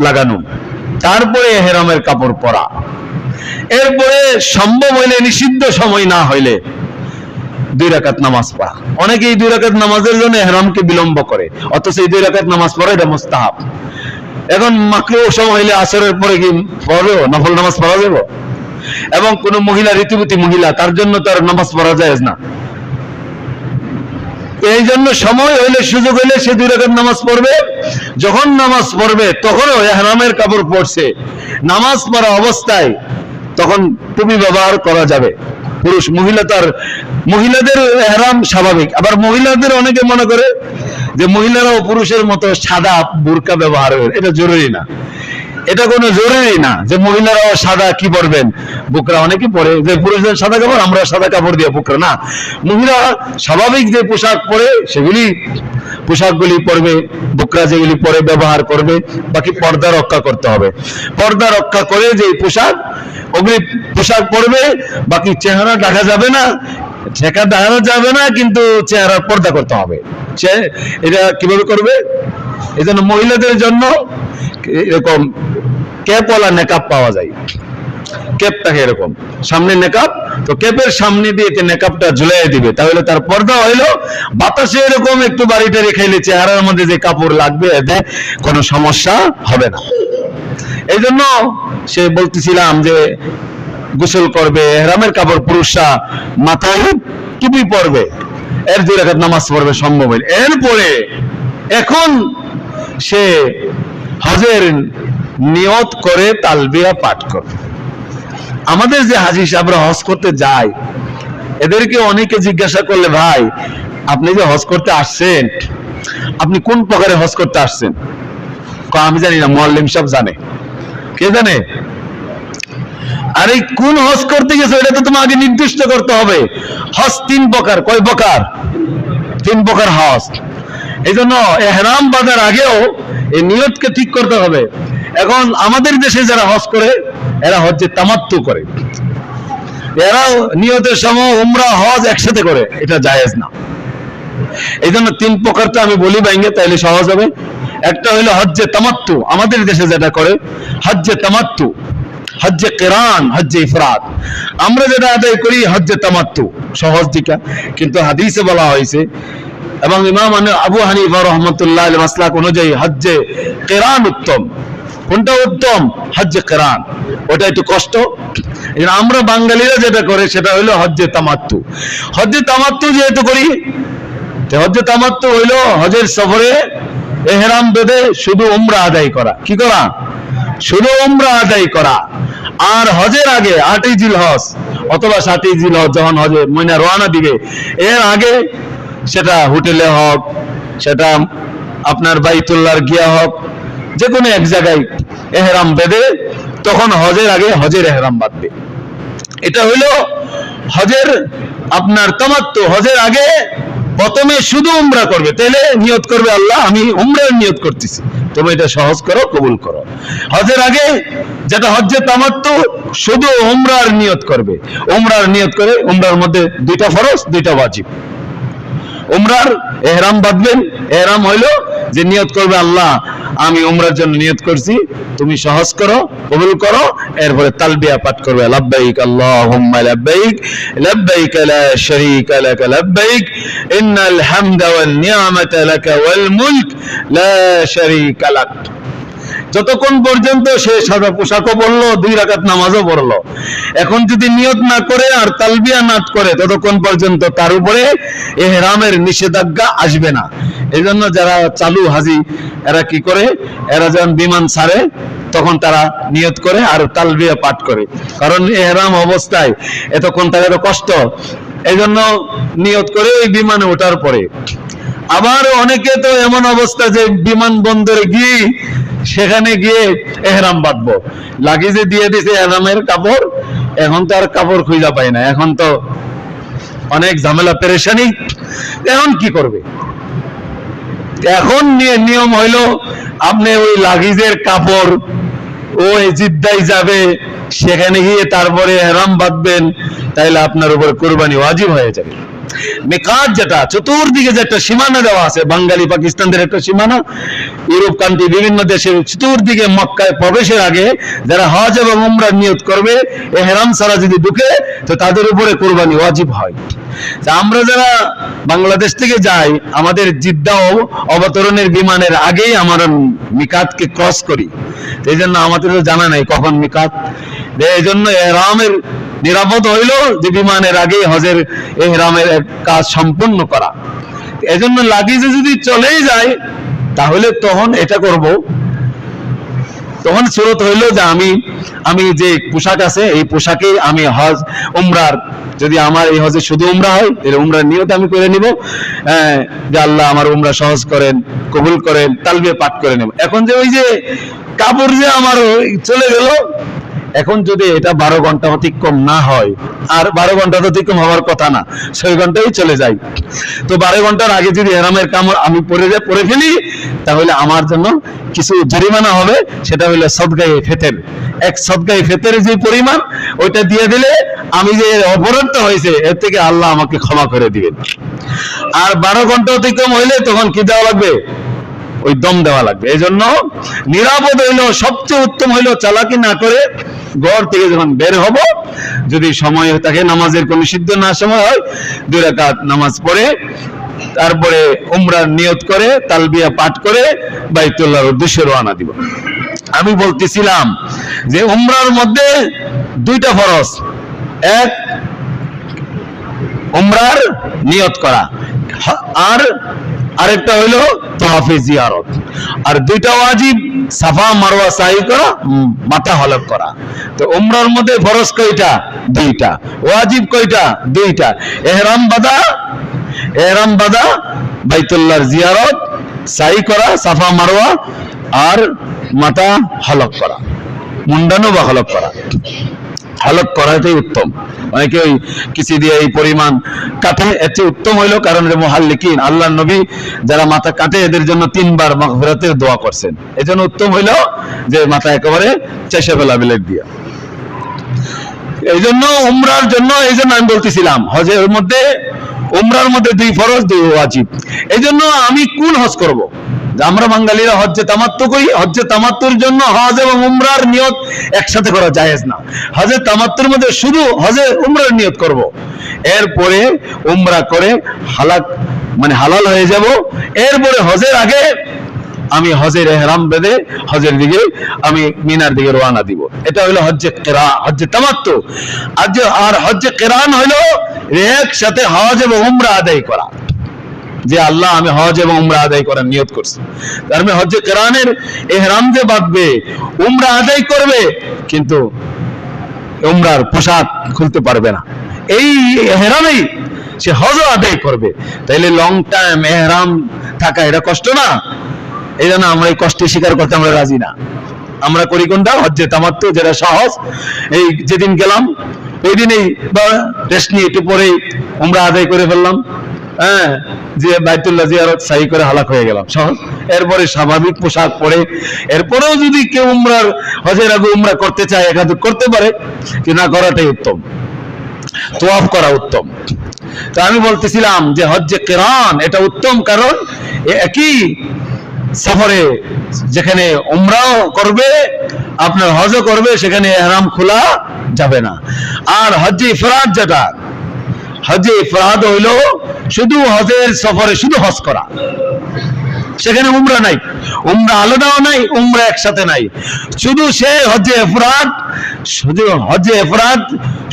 লাগানো। তারপরে এহরামের কাপড় পরা। এরপরে সম্ভব হইলে, নিষিদ্ধ সময় না হইলে 2 রাকাত নামাজ পড়া। অনেকেই 2 রাকাত নামাজের জন্য এহরামকে বিলম্ব করে, অথচ এই 2 রাকাত নামাজ পড়া এটা মুস্তাহাব। এখন মাকরুহ সময় হইলে আসরের পরে কি পড়বে, নফল নামাজ পড়া যাবে? এবং কোন মহিলা, ঋতুবতী মহিলা, তার জন্য তো আর নামাজ পড়া যায় না। এই জন্য সময় হইলে, সুযোগ হইলে সে 2 রাকাত নামাজ পড়বে। যখন নামাজ পড়বে তখনও ইহরামের কাপড় পরছে, নামাজ পড়া অবস্থায় তখন টুপি ব্যবহার করা যাবে। পুরুষ, মহিলা তার, মহিলাদের ইহরাম স্বাভাবিক। আবার মহিলাদের অনেকে মনে করে যে মহিলারাও পুরুষের মতো সাদা বুরকা ব্যবহার করে, এটা জরুরি না। এটা কোনো জরুরি না যে মহিলারাও সাদা কি পরবেন, বুকরা অনেকে পরে, যে পুরুষদের সাদা কাপড় আমরা সাদা কাপড় দিয়ে বুকরা না। মহিলা স্বাভাবিক যে পোশাক পরে সেগুলি পোশাকগুলি পরবে, বুকরা যেগুলি পরে ব্যবহার করবে। বাকি পর্দা রক্ষা করতে হবে, পর্দা রক্ষা করে যে পোশাক, ওগুলি পোশাক পরবে। বাকি চেহারা দেখা যাবে না, ঠেকা দেখানো যাবে না, কিন্তু চেহারার পর্দা করতে হবে। এটা কিভাবে করবে? এই জন্য মহিলাদের জন্য এরকম ক্যাপওয়ালা নেকাব পাওয়া যায়। ক্যাপ থাকে এরকম, সামনে নেকাব, তো ক্যাপের সামনে দিয়ে নেকাবটা ঝুলাই দিবে, তাহলে তার পর্দা হইলো। বাতাসে এরকম একটু বাড়িটা রেখাইলে চেহারার মধ্যে যে কাপড় লাগবে এতে কোনো সমস্যা হবে না। এই জন্য সে বলতেছিলাম যে গোসল করবে, ইহরামের কাপড় পুরুষরা মাথায় টুপি পরবে, এর 2 রাকাত নামাজ পড়বে সম্ভব হইলে। এরপরে এখন সে হজের নিয়ত করে তালবিয়া পাঠ করবে। আমাদের যে হাজী সাহেবরা হজ করতে যায়, এদেরকে অনেকে জিজ্ঞাসা করলে, ভাই আপনি যে হজ করতে আসছেন, আপনি কোন প্রকারে হজ করতে আসছেন? আমি জানি না, মুআল্লিম সাহেব জানে। কে জানে? আরে কোন হজ করতে গেছো এটা তো তোমাকে নির্দিষ্ট করতে হবে। হজ 3 প্রকার। কয় প্রকার? 3 প্রকার হজ। এই জন্য ইহরাম বাঁধার আগেও এই নিয়তকে ঠিক করতে হবে। এখন আমাদের দেশে যারা হজ করে, এরা হজ্জে তামাত্তু করে, এরা নিয়তের সময় উমরা হজ একসাথে করে, এটা জায়েজ না। এই জন্য 3 প্রকারটা আমি বলি ভাইঙ্গে, তাইলে সহজ হবে। একটা হইলো হজ্জে তামাত্তু, আমাদের দেশে যেটা করে হজ্জে তামাত্তু, হজ্জে কিরান, হজ্জে ইফরাদ। আমরা যেটা আদায় করি হজ্জে তামাত্তু, সহজ দিকা। কিন্তু হাদিসে বলা হয়েছে, এবং ইমাম আবু হানিফা রাহমাতুল্লাহ আলাইহি মাসলাক অনুযায়ী হজ্জে কিরান উত্তম। কোনটা উত্তম? হজ্জে কিরান। ওটা একটু কষ্ট। আমরা বাঙালিরা যেটা করে সেটা হইলো হজ্জে তামাত্তু। হজ্জে তামাত্তু যেহেতু করি, হজ্জে তামাত্তু হইলো হজের সফরে ইহরাম বেঁধে শুধু উমরা আদায় করা। কি করা? শুধু উমরা আদায় করা। আর হজের আগে 8ই জিলহজ অথবা 7ই জিলহজ যখন হজে মহিনা রওনা দিবে, এর আগে সেটা হোটেলে হোক, সেটা আপনার বাইতুল্লাহর গিয়া হোক, যে কোনো এক জায়গায় ইহরাম বেঁধে তখন হজের আগে হজের ইহরাম বাঁধবে। এটা হইলো হজের আপনার তামাত্তু। হজের আগে প্রথমে শুধু উমরা করবে, তাহলে নিয়ত করবে আল্লাহ আমি উমরার নিয়ত করতেছি, তুমি এটা সহজ করো, কবুল করো। হজের আগে যেটা হজ্জে তামাত্তু, শুধু উমরার নিয়ত করবে। উমরার নিয়ত করে, উমরার মধ্যে 2টা ফরজ 2টা ওয়াজিব। উমরার ইহরাম বাঁধবেন। ইহরাম হইলো যে নিয়ত করবে আল্লাহ আমি উমরার জন্য নিয়ত করছি, তুমি সহজ করো, কবুল করো। এরপরে তালবিয়া পাঠ করবে, লাব্বাইক আল্লাহুম্মা লাব্বাইক, লাব্বাইক লা শারীকা লাক লাব্বাইক, ইন্নাল হামদা ওয়ান নি'মাতা লাকা ওয়াল মুলক লা শারীকা লাক। যতক্ষণ পর্যন্ত সে সাদা পোশাকও পরলো, 2 রাকাত নামাজও পড়লো, এখন যদি নিয়ত না করে আর তালবিয়া না করে, ততক্ষণ পর্যন্ত তার উপরে ইহরামের নিষেধাজ্ঞা আসবে না। এই জন্য যারা চালু হাজি, এরা কি করে, এরা যখন বিমান ছাড়ে তখন তারা নিয়ত করে আর তালবিয়া পাঠ করে, কারণ ইহরাম অবস্থায় এতক্ষণ তাদের কষ্ট। এই জন্য নিয়ত করে ওই বিমানে ওঠার পরে। আবার অনেকে তো এমন অবস্থা যে বিমান বন্দরে গিয়ে সেখানে গিয়ে ইহরাম বাঁধবো, লাগেজে দিয়ে দিছে ইহরামের কাপড়, এখন তো আর কাপড় খুঁজে পায় না, এখন তো অনেক ঝামেলা পেরেশানি। এখন কি করবে? এখন নিয়ম হইলো আপনি ওই লাগেজের কাপড় ওই জিদ্দায় যাবে, সেখানে গিয়ে তারপরে ইহরাম বাঁধবেন, তাইলে আপনার উপর কুরবানি ওয়াজিব হয়ে যাবে। মিকাত যেটা চতুর্দিকে যে একটা সীমানা দেওয়া আছে, বাঙালি পাকিস্তানদের একটা সীমানা, ইউরোপ কান্ট্রি বিভিন্ন দেশের চতুর্দিকে মক্কায় প্রবেশের আগে যারা হজ এবং উমরার নিয়ত করবে, ইহরাম ছাড়া যদি ঢুকে তো তাদের উপরে কুরবানি ওয়াজিব হয়। আমরা যারা বাংলাদেশ থেকে যাই, আমাদের জিদ্দা অবতরণের বিমানের আগেই আমরা মিকাতকে ক্রস করি, এই জন্য আমাদের জানা নাই কখন মিকাত। এই জন্য ইহরামের নিরাপদ হইল যে বিমানের আগেই হজের ইহরামের কাজ সম্পূর্ণ করা। এজন্য লাগেজে যদি চলেই যায় তাহলে তখন এটা করব, তখন সুরত হইল যে আমি যে পোশাক আছে এই পোশাকে আমি হজ উমরার, যদি আমার এই হজে শুধু উমরা হয় এর উমরার নিয়ত আমি করে নিব, যে আল্লাহ আমার উমরা সহজ করেন, কবুল করেন, তালবিয়া পাঠ করে নেব। এখন যে ওই যে কাপড় যে আমার চলে গেল, এখন যদি এটা 12 ঘন্টা অতিক্রম না হয়, আর 12 ঘন্টা অতিক্রম হওয়ার কথা না, 6 ঘন্টাই চলে যায়, তো 12 ঘন্টার আগে যদি ইহরামের কাপড় আমি পরে ফেলি তাহলে আমার জন্য কিছু জরিমানা হবে, সেটা হলো সদকায়ে ফিতর। এক সদকায়ে ফিতরের যে পরিমাণ ওইটা দিয়ে দিলে আমি যে অপরাধটা হয়েছে এর থেকে আল্লাহ আমাকে ক্ষমা করে দিবেন। আর 12 ঘন্টা অতিক্রম হইলে তখন কি দেওয়া লাগবে? ওই দম দেওয়া লাগবে। এই জন্য নিরাপদ হইলো, সবচেয়ে উত্তম হইলো চালাকি না করে ঘর থেকে যখন বের হব, যদি সময় থাকে নামাজের কোনো সিদ্ধ না সময় হয় 2 রাকাত নামাজ পড়ে তারপরে উমরার নিয়ত করে তালবিয়া পাঠ করে বাইতুল্লাহর উদ্দেশ্যে রওনা দিব। আমি বলতেছিলাম যে উমরার মধ্যে 2টা ফরজ, এক উমরার নিয়ত করা, আর আরেকটা হইলো তাওয়াফে জিয়ারত, আর 2টা ওয়াজিব সাফা মারওয়া সাই করা, মাথা হলক করা। তো উমরার মধ্যে ফরজ কয়টা? 2টা। ওয়াজিব কয়টা? 2টা। ইহরাম বাঁধা, বাইতুল্লাহর জিয়ারত, সাই করা সাফা মারওয়া, আর মাথা হলক করা, মুন্ডানো বা হলক করা। হলক করাটাই উত্তম। অনেকে ওই কিছু দিয়ে এই পরিমাণ কাটে, এর চেয়ে উত্তম হইলো, কারণ মুহাল্লিকিন আল্লাহর নবী যারা মাথা কাটে এদের জন্য 3 বার মাগফিরাতের দোয়া করছেন। এজন্য উত্তম হইলো যে মাথা একেবারে চেষে ফেলা ব্লেড দিয়ে। এই জন্য উমরার জন্য, এই জন্য আমি বলতেছিলাম হজের মধ্যে, উমরার মধ্যে 2 ফরজ 2 ওয়াজিব। এই জন্য আমি কোন হজ করব? আমরা বাঙালিরা হজ্জে তামাত্তু করি, হজ্জে তামাত্তুর জন্য হজ এবং উমরার নিয়ত একসাথে করা জায়েজ না। হজে তামাত্তুর মধ্যে শুধু হজে উমরার নিয়ত করব, এরপরে উমরা করে হালাল হয়ে যাব, এরপরে হজের আগে আমি হজের ইহরাম বেঁধে হজের দিকে আমি মিনার দিকে রওনা দিব। এটা হলো হজ্জে তামাত্তু। আর হজ্জে কিরান হলো একসাথে হজ এবং উমরা আদায় করা, যে আল্লাহ আমি হজ এবং উমরা আদায় করার নিয়ত করছি। তার মানে হজ্জে কিরানের ইহরাম যে বাঁধবে, উমরা আদায় করবে, কিন্তু উমরার পোশাক খুলতে পারবে না, এই ইহরামেই সে হজ আদায় করবে। তাইলে লং টাইম ইহরাম থাকা এটা কষ্ট না? এই জন্য আমরা এই কষ্টে স্বীকার করতে আমরা রাজি না। আমরা করি কোনটা? হজ্জে তামাত্তু, যেটা সহজ। এই যেদিন গেলাম ওই দিনেই বা রেস্ট নিয়ে একটু পরেই উমরা আদায় করে ফেললাম, যে বাইতুল্লাহ জিয়ারত সাই করে হালাক হয়ে গেলাম, সহজ। এরপরে স্বাভাবিক পোশাক পরে, এরপরেও যদি কেউ উমরার হজের আগে উমরা করতে চায় একাধিক করতে পারে, কি না করাটাই উত্তম, তাওয়াফ করা উত্তম। তো আমি বলতেছিলাম যে হজ্জে কিরান এটা উত্তম, কারণ একই সফরে যেখানে উমরাও করবে আপনার হজও করবে, সেখানে ইহরাম খোলা যাবে না। আর হজ্জে ইফরাদ যেটা, হজ্জে ইফরাদ হইল শুধু হজের সফরে শুধু হজ করা, সেখানে উমরা নাই, উমরা আলাদাও নাই, উমরা একসাথে নাই, শুধু সে হজ্জে ইফরাদ,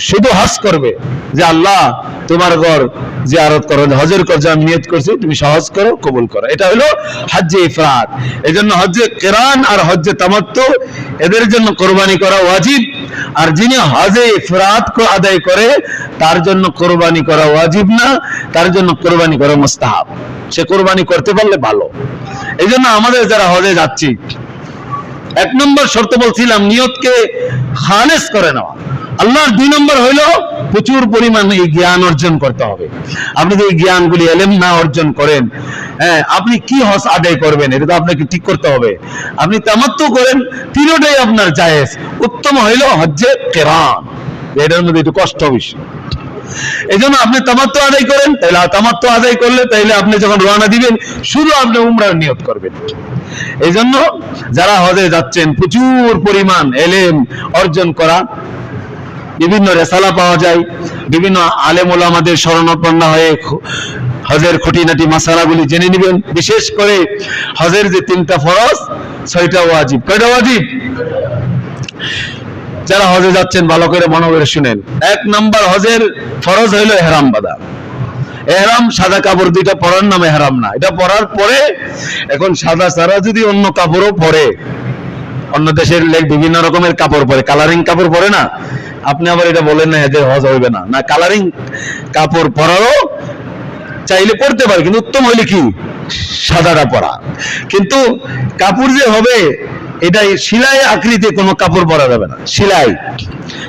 শুধু হজ করবে, যে আল্লাহ তোমার ঘর জিয়ারত করো, হজের কাজ আমি নিয়ত করছি, তুমি সহজ করো, কবুল করো। এটা হলো হজ্জে ইফরাদ। এজন্য হজ্জে কিরান আর হজ্জে তামাত্তু এদের জন্য কোরবানি করা ওয়াজিব, আর যিনি হজ্জে ইফরাদ আদায় করে তার জন্য কোরবানি করা ওয়াজিব না, তার জন্য কোরবানি করা মুস্তাহাব। সে কোরবানি করতে পারলে ভালো। এই জন্য আমাদের যারা হজে যাচ্ছি, 1 নম্বর শর্ত বলছিলাম নিয়তকে খালেস করে নেওয়া। আল্লাহর 2 নম্বর হইলো প্রচুর পরিমাণ এই জ্ঞান অর্জন করতে হবে। আপনি যদি এই জ্ঞানগুলি এলেম না অর্জন করেন, আপনি কি হজ আদায় করবেন এটা তো আপনাকে ঠিক করতে হবে। আপনি তামাত্তু করেন, 3টাই আপনার জায়েজ। উত্তম হইলো হজ্জে কিরান, এটার মধ্যে একটু কষ্ট বেশি। এই জন্য আপনি তামাত্তু আদায় করেন, তাহলে তামাত্তু আদায় করলে তাইলে আপনি যখন রওনা দিবেন শুধু আপনি উমরার নিয়ত করবেন। এই জন্য যারা হজে যাচ্ছেন প্রচুর পরিমাণ এলেম অর্জন করা, বিভিন্ন রেসালা পাওয়া যায়, বিভিন্ন আলেম ওলামাদের শরণাপন্ন হয়ে হজের খুঁটিনাটি মাসালাগুলি জেনে নেবেন। বিশেষ করে হজের যে 3টা ফরজ 6টা ওয়াজিব। কয়টা ওয়াজিব? যারা হজে যাচ্ছেন ভালো করে মনে করে শুনেন। 1 নাম্বার হজের ফরজ হইল ইহরাম বাঁধা। ইহরাম সাদা কাপড় দুইটা পরার নাম ইহরাম না, এটা পরার পরে এখন সাদা ছাড়া যদি অন্য কাপড়ও পরে, অন্য দেশের বিভিন্ন রকমের কাপড় পরে, কালারিং কাপড় পরে না, আপনি আবার এটা বলেন না এদের হজ হইবে না। না, কালারিং কাপড় পরারও চাইলে পড়তে পারে, কিন্তু উত্তম হইলে কি সাদাটা পরা। কিন্তু কাপড় যে হবে এটা সেলাই আকৃতি কোনো কাপড় পরা যাবে না।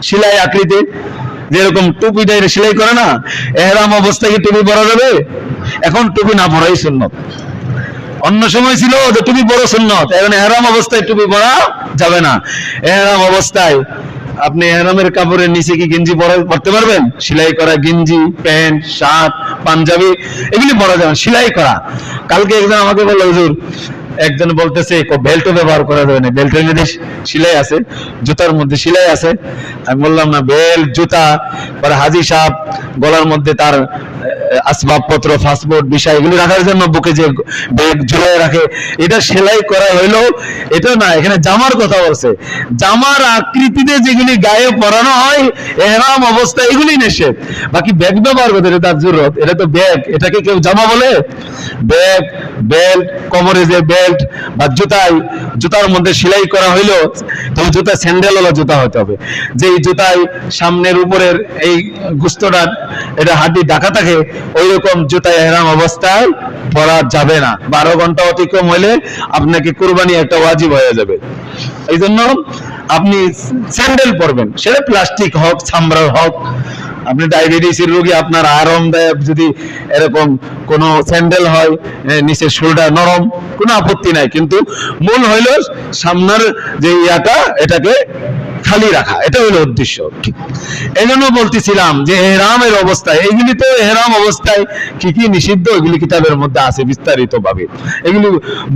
সেলাই আকৃতি যেরকম টুপিটা সেলাই করে না, এহরাম অবস্থায় কি টুপি পরা যাবে? এখন টুপি না পরাই সুন্নত। অন্য সময় ছিল যে টুপি পরা সুন্নত, এখন এহরাম অবস্থায় টুপি পরা যাবে না। এহরাম অবস্থায় আপনি এহরামের কাপড়ের নিচে কি গেঞ্জি পরতে পারবেন? সেলাই করা গেঞ্জি, প্যান্ট, শার্ট, পাঞ্জাবি এগুলি পরা যাবে, সেলাই করা। কালকে একজন আমাকে বলল, হুজুর একজন বলতেছে বেল্টও ব্যবহার করা যাবে না, বেল্টের মধ্যে সেলাই আছে, জুতার মধ্যে সেলাই আছে। আমি বললাম না, বেল্ট, জুতা, পরে হাজি সাহেব গলার মধ্যে তার আসবাবপত্র, পাসপোর্ট, ভিসা এগুলি রাখার জন্য বুকে যে ব্যাগ ঝুলিয়ে রাখে, এটা সেলাই করা হইলো, এটা না। এখানে জামার কথা বলছে, জামার আকৃতিতে যেগুলি গায়ে পরানো হয় ইহরাম অবস্থায় এগুলি নিষেধ। বাকি ব্যাগ ব্যবহার করতে এটা তার জরুরত, এটা তো ব্যাগ, এটাকে কেউ জামা বলে? ব্যাগ, বেল্ট, কোমরে যে বেল্ট বা জুতার মধ্যে সেলাই করা হইলো, তো জুতা স্যান্ডেলওয়ালা জুতা হতে হবে। যে জুতায় সামনের উপরের এই গুস্তটা এটা হাড্ডি ঢাকা থাকে, ওই রকম জুতা ইহরাম অবস্থায় পরা যাবে না। 12 ঘন্টা অতিক্রম হইলে আপনাকে কুরবানি একটা ওয়াজিব হয়ে যাবে। এই জন্য আপনি স্যান্ডেল পরবেন, সেটা প্লাস্টিক হোক, চামড়ার হোক। আপনি ডায়াবেটিসের রোগী, আপনার আরামদায়ক যদি এরকম কোন স্যান্ডেল হয়, নিচের শোল্ডার নরম, কোনো আপত্তি নাই, কিন্তু মূল হইল সামনের যে ইয়াটা এটাকে খালি রাখা, এটা হলো উদ্দেশ্য। এই জন্য বলতেছিলাম যে এহরামের অবস্থায়, এইগুলি তো এহরাম অবস্থায় কি কি নিষিদ্ধ এগুলি কিতাবের মধ্যে আছে বিস্তারিত ভাবে, এগুলি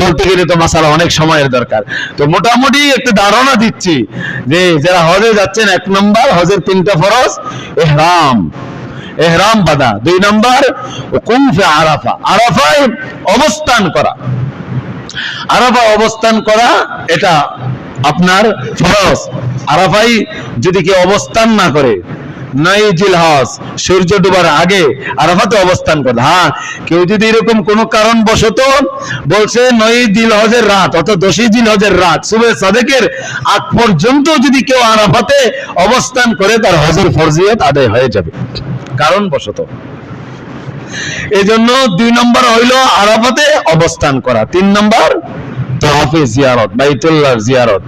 বলতে গেলে তো মাসালা অনেক সময়ের দরকার। তো মোটামুটি একটা ধারণা দিচ্ছি যে যারা হজে যাচ্ছেন, 1 নম্বর হজের 3টা ফরজ ইহরাম বাঁধা। 2 নম্বর ওকুফে আরাফা, আরাফায় অবস্থান করা। আরাফা অবস্থান করা এটা আপনার ফরজ। আরাফায় যদি কেউ অবস্থান না করে, 9 জিলহজ সূর্য ডুবার আগে আরাফাতে অবস্থান করে। হ্যাঁ, কেউ যদি এরকম কোন কারণ বশত বলছে 9 জিলহজের রাত অথবা 10 জিলহজের রাত সুবহে সাদেকের আগ পর্যন্ত যদি কেউ আরাফাতে অবস্থান করে, তার হজের ফরজিয়ত আদায় হয়ে যাবে কারণ বশত। এই জন্য 2 নম্বর হইল আরাফাতে অবস্থান করা। 3 নম্বর তাওয়াফে জিয়ারত, বাইতুল্লাহর জিয়ারত,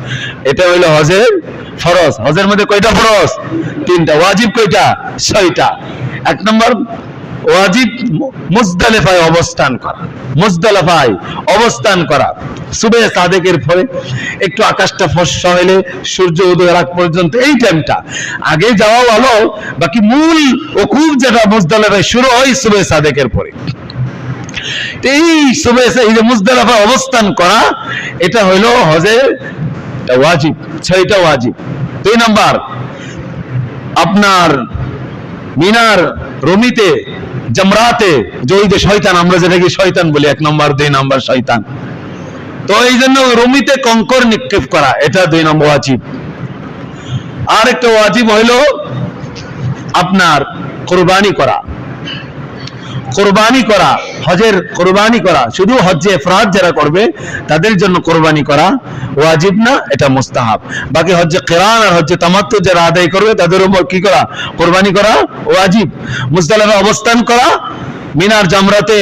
এটা হইল হজের ফরজ। হজের মধ্যে কয়টা ফরজ? 3টা। ওয়াজিব কয়টা? 6টা। 1 নম্বর ওয়াজিব মুজদালিফায় অবস্থান করা। মুজদালিফায় অবস্থান করা সুবহে সাদেকের পরে, একটু আকাশটা ফর্সা হইলে সূর্য উদয়ের আগ পর্যন্ত এই টাইমটা আগে যাওয়া ভালো। বাকি মূল ওকুফ যেটা মুজদালিফায় শুরু হয় সুবহে সাদেকের পরে। এই সুবহে এই যে মুজদালিফায় অবস্থান করা, এটা হইল হজের ওয়াজিব, 6টা ওয়াজিব। 2 নম্বর আপনার মিনার রমিতে জামরাতে, যে ওই যে শয়তান, আমরা যেটাকে শয়তান বলি, 1 নম্বর 2 নম্বর শয়তান, তো এই জন্য রমিতে কঙ্কর নিক্ষেপ করা, এটা 2 নম্বর ওয়াজিব। আর একটা ওয়াজিব হইল আপনার কোরবানি করা। কোরবানি করা, হজের কোরবানি করা, শুধু হজ্জে ইফরাদ যারা করবে তাদের জন্য কোরবানি করা ওয়াজিব না, এটা মুস্তাহাব। বাকি হজ্জে কিরান আর হজ্জে তামাত্তু যারা আদায় করবে তাদের উপর কি করা? কোরবানি করা ওয়াজিব। মুজদালিফায় অবস্থান করা, মিনার জামরাতে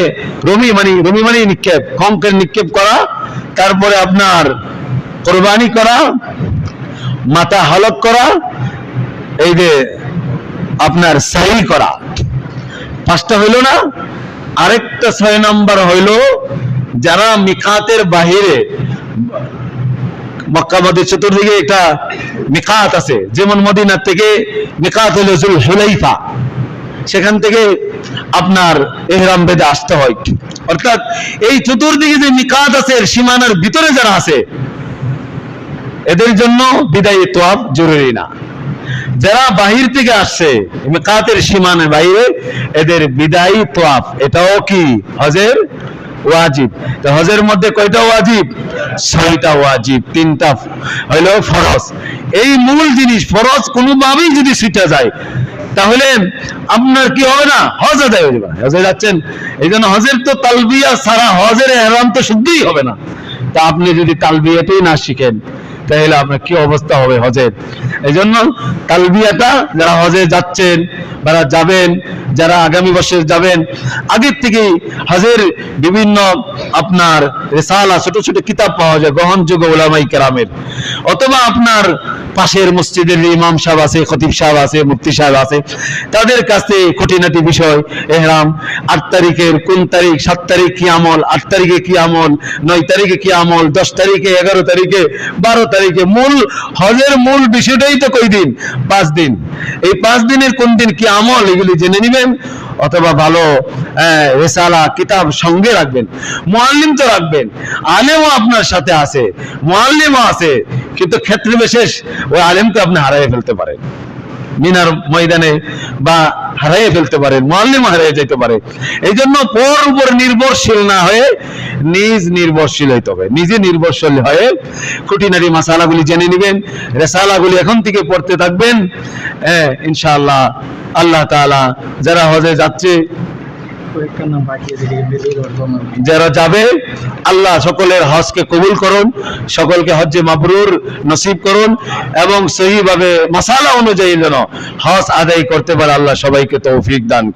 রমি মানে নিক্ষেপ, কঙ্কের নিক্ষেপ করা, তারপরে আপনার কোরবানি করা, মাথা হলক করা, এই যে আপনার সাই করা। 5টা হইল না? আরেকটা 6 নম্বর হইল যারা মিকাতের বাহিরে, মক্কা মদিনা চতুর্দিকে একটা মিকাত আছে, যেমন মদিনা থেকে মিকাত হইল জুল হুলাইফা, সেখান থেকে আপনার ইহরাম বেঁধে আসতে হয়। অর্থাৎ এই চতুর্দিকে যে মিকাত আছে, সীমানার ভিতরে যারা আছে, এদের জন্য বিদায়ী তোয়াফ জরুরি না। যারা বাহির থেকে আসছে মিকাতের সীমানার বাইরে, এদের বিদায়ী তোয়াফ এটাও কি হজের ওয়াজিব। তো হজের মধ্যে কয়টা ওয়াজিব? 6টা ওয়াজিব, 3টা হইলো ফরজ। এই মূল জিনিস ফরজ কোনোভাবেই যদি ছুটে যায়, তাহলে আপনার কি হবে না? হজ আদায় হয়ে যাবে। হজে যাচ্ছেন, এই জন্য হজের তো তালবিয়া ছাড়া হজের ইহরাম তো শুদ্ধই হবে না। তা আপনি যদি তালবিয়াটাই না শিখেন, তাহলে আপনার কি অবস্থা হবে হজের? এই জন্য তালবিয়াটা যারা হজে যাচ্ছেন, যারা যাবেন, যারা আগামী বছর যাবেন, আগের থেকেই হজের বিভিন্ন আপনার রিসালা, ছোট ছোট কিতাব পাওয়া যায় গ্রহণযোগ্য উলামায়ে কেরামের, অথবা আপনার পাশের মসজিদের ইমাম সাহেব আছে, খতিব সাহেব আছে, মুফতি সাহেব আছে, তাদের কাছে খুঁটিনাটি বিষয়, ইহরাম 8 তারিখের কোন তারিখ, 7 তারিখ কি আমল, 8 তারিখে কি আমল, 9 তারিখে কি আমল, 10 তারিখে, 11 তারিখে, 12 তারিখে, মূল হজের মূল বিষয়টাই তো কই দিন? 5 দিন। এই 5 দিনের কোন দিন কি আমল, এগুলি জেনে নেবেন। অথবা ভালো রিসালা কিতাব সঙ্গে রাখবেন, মুআল্লিম তো রাখবেন, আলেমও আপনার সাথে আছে, মুআল্লিমও আছে, কিন্তু ক্ষেত্র বিশেষ ওই আলেমকে আপনি হারিয়ে ফেলতে পারেন মিনার ময়দানে, বা হারিয়ে ফেলতে পারেন, মুআল্লিম হারিয়ে যেতে পারে। এই জন্য পর উপর নির্ভরশীল না হয়ে নিজ নির্ভরশীল হইতে হবে। নিজে নির্ভরশীল হয়ে খুঁটিনাটি মাসালাগুলি জেনে নেবেন, রিসালাগুলি এখন থেকে পড়তে থাকবেন। ইনশাআল্লাহ আল্লাহ তাআলা যারা হজে যাচ্ছে, যারা যাবে, আল্লাহ সকলের হজকে কবুল করুন, সকলকে হজ্জে মাবরুর নসিব করুন, এবং সহিভাবে মাসালা অনুযায়ী যেন হজ আদায় করতে পারে আল্লাহ সবাইকে তৌফিক দান।